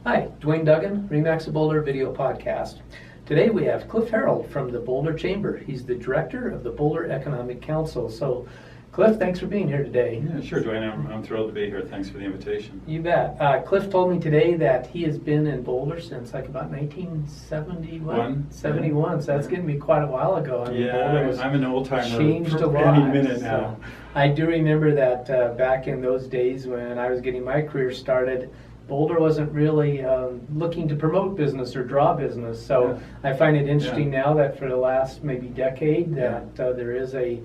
Hi, Duane Duggan, REMAX Boulder Video Podcast. Today we have Cliff Harrold from the Boulder Chamber. He's the director of the Boulder Economic Council. So, Cliff, thanks for being here today. Yeah, sure, Duane. I'm thrilled to be here. Thanks for the invitation. You bet. Cliff told me today that he has been in Boulder since like about 1971. 71. So that's getting me quite a while ago. I mean, Boulder was I'm an old timer. Changed a lot. Any minute now. So I do remember that back in those days when I was getting my career started, Boulder wasn't really looking to promote business or draw business. So I find it interesting now that for the last maybe decade that there is a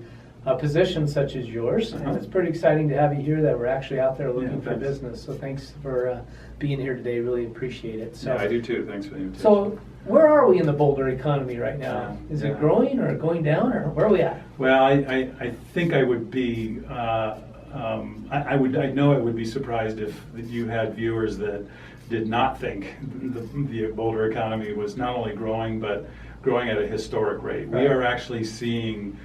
position such as yours. And it's pretty exciting to have you here that we're actually out there looking for business. So thanks for being here today. Really appreciate it. So, I do too. Thanks for the invitation. So where are we in the Boulder economy right now? Is it growing or going down, or where are we at? Well, I think I would be I know I would be surprised if you had viewers that did not think the Boulder economy was not only growing but growing at a historic rate. Right. We are actually seeing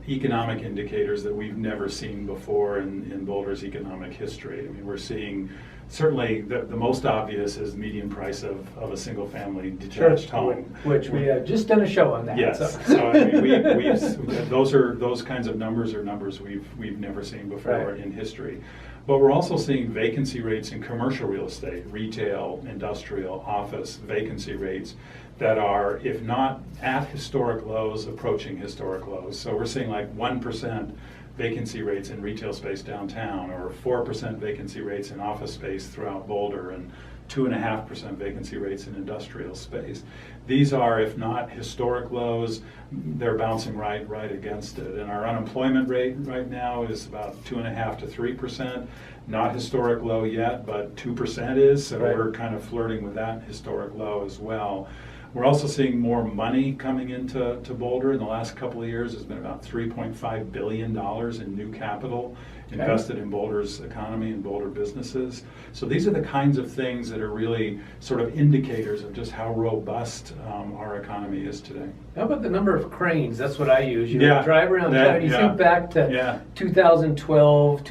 economic indicators that we've never seen before in Boulder's economic history. I mean, we're seeing certainly the most obvious is the median price of a single family detached home, which we have just done a show on that. Yes, so I mean, those kinds of numbers are numbers we've never seen before in history. But we're also seeing vacancy rates in commercial real estate, retail, industrial, office vacancy rates that are, if not at historic lows, approaching historic lows. So we're seeing like 1% vacancy rates in retail space downtown, or 4% vacancy rates in office space throughout Boulder, and 2.5% vacancy rates in industrial space. These are, if not historic lows, they're bouncing right against it. And our unemployment rate right now is about 2.5% to 3%. Not historic low yet, but 2% is, so we're kind of flirting with that historic low as well. We're also seeing more money coming into Boulder. In the last couple of years, there's been about $3.5 billion in new capital invested in Boulder's economy and Boulder businesses. So these are the kinds of things that are really sort of indicators of just how robust our economy is today. How about the number of cranes? That's what I use. You drive around town. You think back to 2012,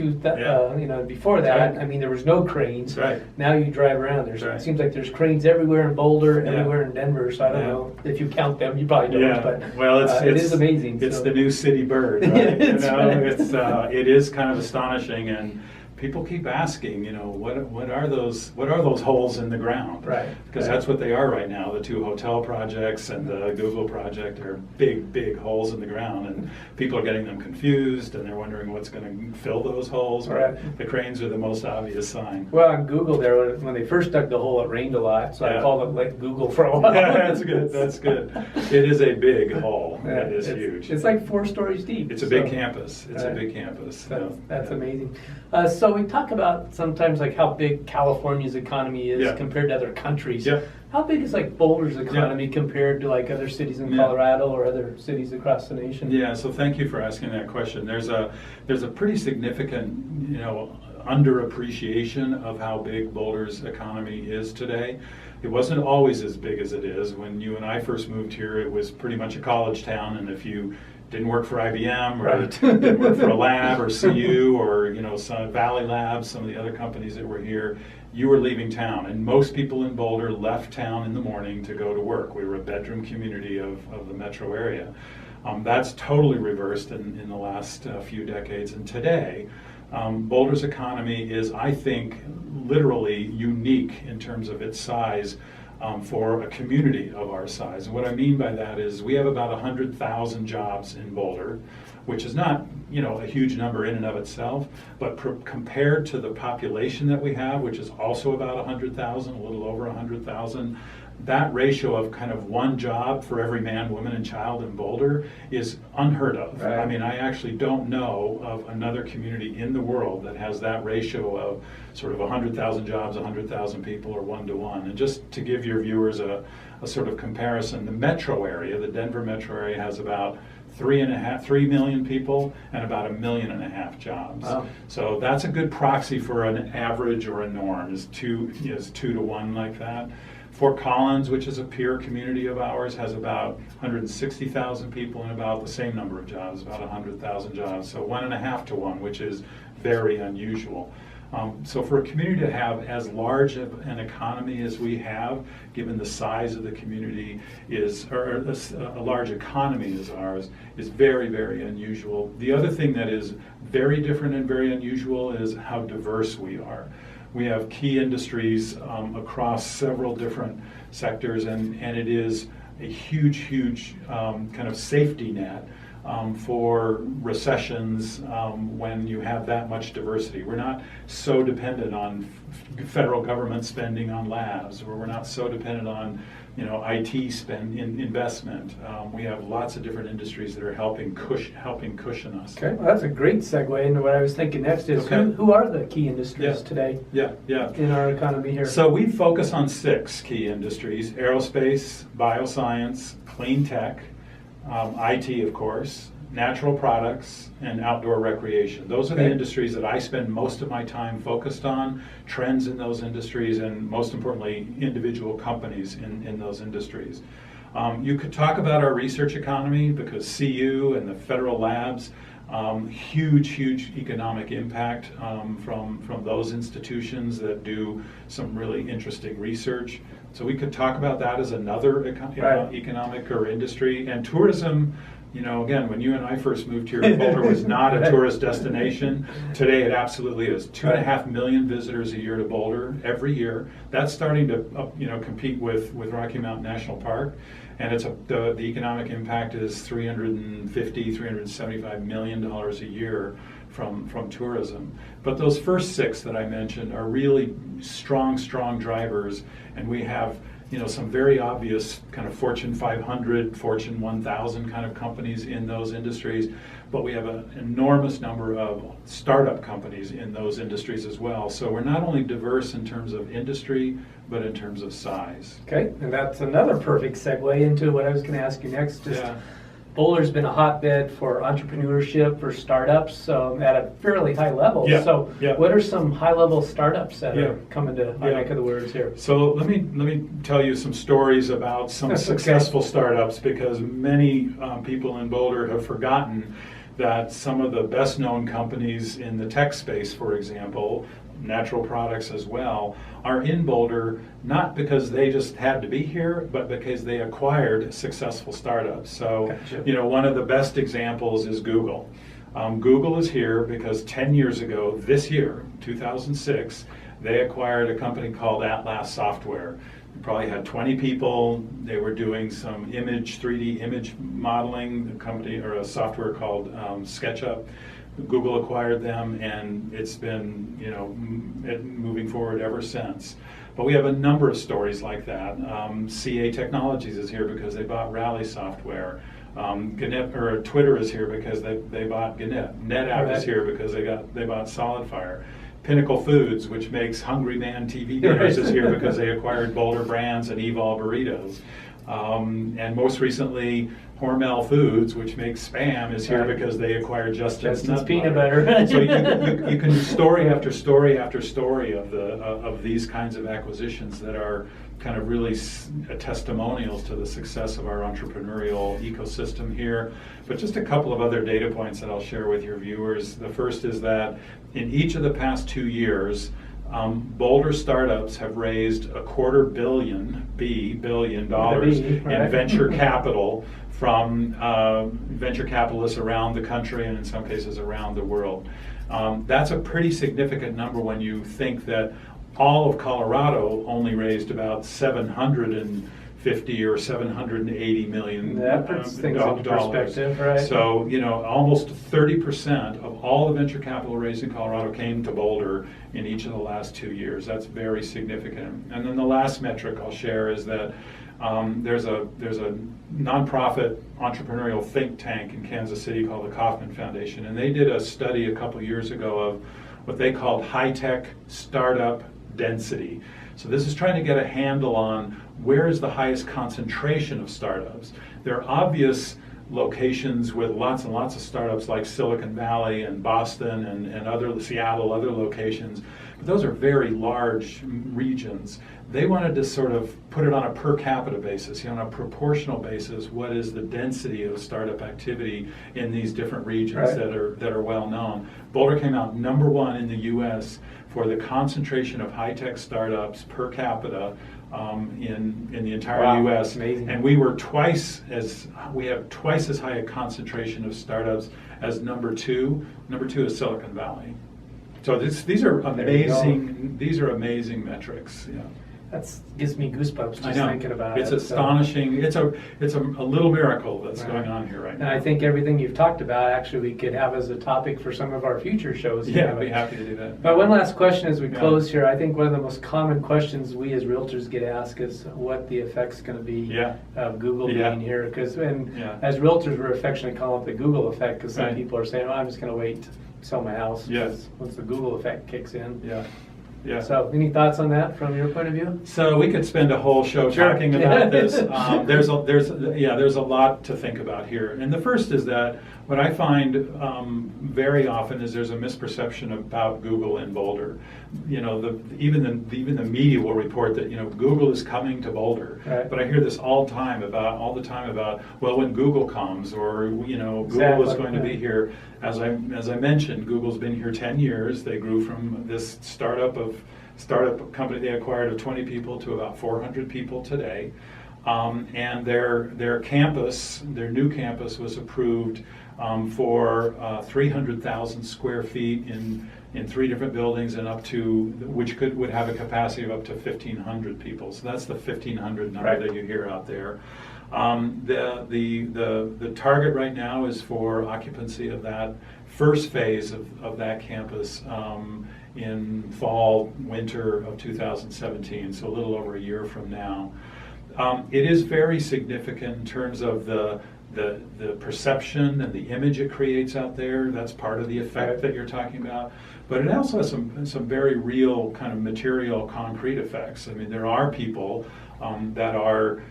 before that, I mean, there was no cranes. Right. Now you drive around. It seems like there's cranes everywhere in Boulder, everywhere in Denver. So I don't know if you count them. You probably don't. But well, it is amazing. It's the new city bird. Right? It is kind of astonishing, and people keep asking, what are those holes in the ground? Right. Because that's what they are right now. The two hotel projects and the Google project are big holes in the ground, and people are getting them confused, and they're wondering what's going to fill those holes. Right. The cranes are the most obvious sign. Well, on Google there, when they first dug the hole, it rained a lot, so I called it like Google for a while. Yeah, that's good. It is a big hole. It is huge. It's like 4 stories deep. It's a big campus. It's a big campus. That's amazing. So we talk about sometimes like how big California's economy is compared to other countries. Yeah. How big is like Boulder's economy compared to like other cities in Colorado or other cities across the nation? Yeah, so thank you for asking that question. There's a pretty significant, underappreciation of how big Boulder's economy is today. It wasn't always as big as it is. When you and I first moved here, it was pretty much a college town, and if you didn't work for IBM or didn't work for a lab or CU or some Valley Labs, some of the other companies that were here, you were leaving town. And most people in Boulder left town in the morning to go to work. We were a bedroom community of the metro area. That's totally reversed in the last few decades. And today, Boulder's economy is, I think, literally unique in terms of its size for a community of our size. And what I mean by that is we have about 100,000 jobs in Boulder, which is not a huge number in and of itself, but compared to the population that we have, which is also about 100,000, a little over 100,000, that ratio of kind of one job for every man, woman, and child in Boulder is unheard of. Right. I mean, I actually don't know of another community in the world that has that ratio of sort of 100,000 jobs, 100,000 people, or 1-to-1. And just to give your viewers a sort of comparison, the metro area, the Denver metro area, has about 3 million people and about 1.5 million jobs. Wow. So that's a good proxy for an average or a norm, is 2 to 1 like that. Fort Collins, which is a peer community of ours, has about 160,000 people and about the same number of jobs, about 100,000 jobs. So 1.5 to 1, which is very unusual. So for a community to have as large of an economy as we have, given the size of the community or a large economy as ours, is very, very unusual. The other thing that is very different and very unusual is how diverse we are. We have key industries across several different sectors, and it is a huge kind of safety net for recessions when you have that much diversity. We're not so dependent on federal government spending on labs, or we're not so dependent on IT spend in investment. We have lots of different industries that are helping cushion us. Okay, well, that's a great segue into what I was thinking next is who are the key industries today in our economy here? So we focus on 6 key industries: aerospace, bioscience, clean tech, IT, of course, natural products, and outdoor recreation. Those are the industries that I spend most of my time focused on, trends in those industries, and most importantly, individual companies in those industries. You could talk about our research economy because CU and the federal labs, huge economic impact from those institutions that do some really interesting research. So we could talk about that as another economic or industry. And tourism, again, when you and I first moved here, Boulder was not a tourist destination. Today it absolutely is. 2.5 million visitors a year to Boulder every year. That's starting to compete with Rocky Mountain National Park. And the economic impact is $375 million a year from tourism. But those first 6 that I mentioned are really strong drivers, and we have some very obvious kind of Fortune 500, Fortune 1000 kind of companies in those industries, but we have an enormous number of startup companies in those industries as well. So we're not only diverse in terms of industry, but in terms of size. Okay, and that's another perfect segue into what I was going to ask you next. Boulder's been a hotbed for entrepreneurship, for startups at a fairly high level. What are some high-level startups that are coming to our neck of the woods here? So let me tell you some stories about some successful startups, because many people in Boulder have forgotten that some of the best-known companies in the tech space, for example, natural products as well, are in Boulder not because they just had to be here, but because they acquired successful startups. So, one of the best examples is Google. Google is here because 10 years ago, this year, 2006, they acquired a company called Atlas Software. They probably had 20 people. They were doing some 3D image modeling, a company or a software called SketchUp. Google acquired them, and it's been moving forward ever since. But we have a number of stories like that. CA Technologies is here because they bought Rally Software. Twitter is here because they bought Gannett. NetApp is here because they bought SolidFire. Pinnacle Foods, which makes Hungry Man TV dinners, is here because they acquired Boulder Brands and Evol Burritos. And most recently, Hormel Foods, which makes Spam, is here because they acquired Justin's peanut butter. So you can do story after story after story of these kinds of acquisitions that are kind of really testimonials to the success of our entrepreneurial ecosystem here. But just a couple of other data points that I'll share with your viewers. The first is that in each of the past 2 years, Boulder startups have raised $250 billion in venture capital from venture capitalists around the country and in some cases around the world. That's a pretty significant number when you think that all of Colorado only raised about $750 or $780 million. That puts things into perspective, right? So, almost 30% of all the venture capital raised in Colorado came to Boulder in each of the last 2 years. That's very significant. And then the last metric I'll share is that there's a nonprofit entrepreneurial think tank in Kansas City called the Kauffman Foundation, and they did a study a couple years ago of what they called high-tech startup density. So this is trying to get a handle on where is the highest concentration of startups. There are obvious locations with lots and lots of startups like Silicon Valley and Boston and other Seattle, other locations. but those are very large regions. They wanted to sort of put it on a per capita basis, on a proportional basis. What is the density of startup activity in these different regions that are well known? Boulder came out number 1 in the U.S. for the concentration of high-tech startups per capita in the entire U.S. Amazing. And we have twice as high a concentration of startups as number 2. Number 2 is Silicon Valley. So these are amazing. These are amazing metrics. Yeah. That gives me goosebumps just thinking about it. It's astonishing. It's a little miracle that's going on here right now. And I think everything you've talked about, actually, we could have as a topic for some of our future shows. Yeah, I'd be happy to do that. But one last question as we close here. I think one of the most common questions we as realtors get asked is what the effect's going to be of Google being here. Because as realtors, we're affectionately calling it the Google effect, because some people are saying, I'm just going to wait to sell my house once the Google effect kicks in. Yeah. So, any thoughts on that from your point of view? So we could spend a whole show talking about this. There's a lot to think about here. And the first is that what I find very often is there's a misperception about Google in Boulder. Even the media will report that Google is coming to Boulder. Right. But I hear this all the time about well, when Google comes, or Google is going to be here. As I mentioned, Google's been here 10 years. They grew from this startup company they acquired of 20 people to about 400 people today. And their campus, their new campus, was approved for 300,000 square feet in 3 different buildings, and up to which would have a capacity of up to 1,500 people. So that's the 1,500 number that you hear out there. The target right now is for occupancy of that first phase of that campus in fall, winter of 2017, so a little over a year from now. It is very significant in terms of the perception and the image it creates out there. That's part of the effect that you're talking about. But it also has some very real kind of material, concrete effects. I mean, there are people that are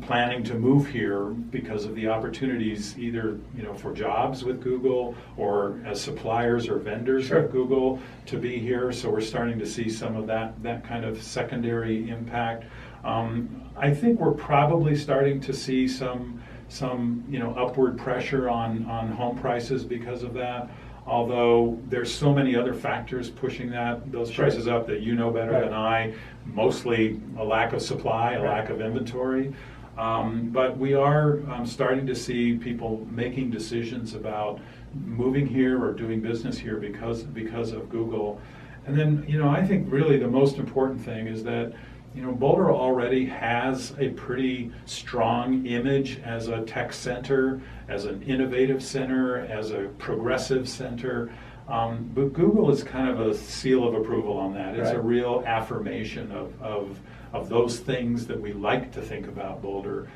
planning to move here because of the opportunities, either for jobs with Google or as suppliers or vendors of Google to be here. So we're starting to see some of that kind of secondary impact. I think we're probably starting to see some upward pressure on home prices because of that. Although there's so many other factors pushing those prices up that better than I, mostly a lack of supply, a lack of inventory. But we are starting to see people making decisions about moving here or doing business here because of Google. And then, I think really the most important thing is that Boulder already has a pretty strong image as a tech center, as an innovative center, as a progressive center. But Google is kind of a seal of approval on that. It's a real affirmation of those things that we like to think about Boulder.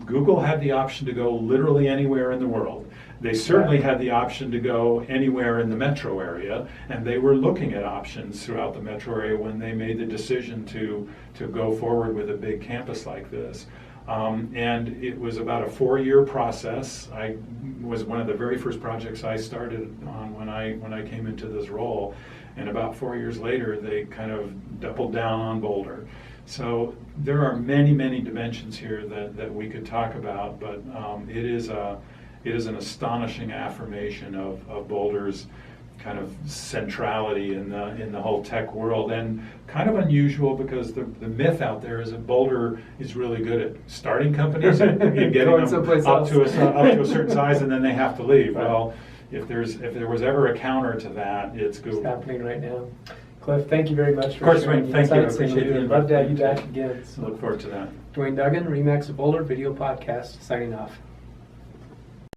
Google had the option to go literally anywhere in the world. They certainly had the option to go anywhere in the metro area, and they were looking at options throughout the metro area when they made the decision to go forward with a big campus like this. And it was about a 4-year process. I was one of the very first projects I started on when I came into this role, and about 4 years later, they kind of doubled down on Boulder. So there are many, many dimensions here that we could talk about, but it is an astonishing affirmation of Boulder's kind of centrality in the whole tech world, and kind of unusual because the myth out there is that Boulder is really good at starting companies and getting them up to a certain size, and then they have to leave. Right. Well, if there was ever a counter to that, it's Google. It's happening right now. Cliff, thank you very much for sharing the insights. Thank you. I appreciate it. I'd love to have you back again. Look forward to that. Duane Duggan, RE/MAX Boulder Video Podcast, signing off.